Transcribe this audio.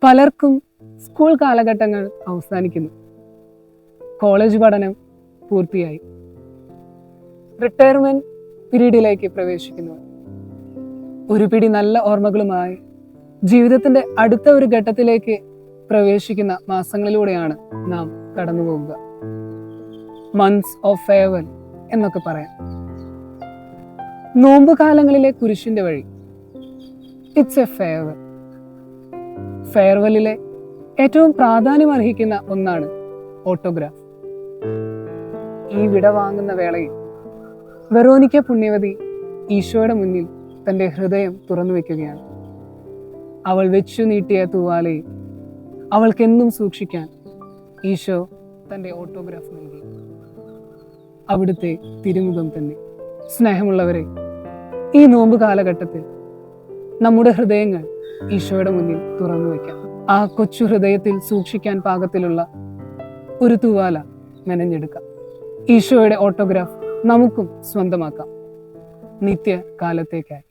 പലർക്കും സ്കൂൾ കാലഘട്ടങ്ങൾ അവസാനിക്കുന്നു. കോളേജ് പഠനം പൂർത്തിയായി. റിട്ടയർമെന്റ് പീരീഡിലേക്ക് പ്രവേശിക്കുന്നു. ഒരു പിടി നല്ല ഓർമ്മകളുമായി ജീവിതത്തിന്റെ അടുത്ത ഒരു ഘട്ടത്തിലേക്ക് പ്രവേശിക്കുന്ന മാസങ്ങളിലൂടെയാണ് നാം കടന്നു പോകുക. മന്ത്സ് ഓഫ് ഫെയർവെൽ എന്നൊക്കെ പറയാം. നോമ്പുകാലങ്ങളിലെ കുരിശിന്റെ വഴി, ഇറ്റ്സ് എ ഫെയർവെൽ. ഫെയർവെല്ലിലെ ഏറ്റവും പ്രാധാന്യം അർഹിക്കുന്ന ഒന്നാണ് ഓട്ടോഗ്രാഫ്. ഈ വിട വാങ്ങുന്ന വേളയിൽ വെറോനിക്ക പുണ്യവതി ഈശോയുടെ മുന്നിൽ തൻ്റെ ഹൃദയം തുറന്നു വെക്കുകയാണ്. അവൾ വെച്ചു നീട്ടിയ തൂവാലയിൽ അവൾക്കെന്നും സൂക്ഷിക്കാൻ ഈശോ തൻ്റെ ഓട്ടോഗ്രാഫ് നൽകി. അവിടുത്തെ തിരുമുഖം തന്നെ. സ്നേഹമുള്ളവരെ, ഈ നോമ്പ് കാലഘട്ടത്തിൽ നമ്മുടെ ഹൃദയങ്ങൾ ഈശോയുടെ മുന്നിൽ തുറന്നു വയ്ക്കാം. ആ കൊച്ചു ഹൃദയത്തിൽ സൂക്ഷിക്കാൻ പാകത്തിലുള്ള ഒരു തൂവാല മെനഞ്ഞെടുക്കാം. ഈശോയുടെ ഓട്ടോഗ്രാഫ് നമുക്കും സ്വന്തമാക്കാം, നിത്യകാലത്തേക്കായി.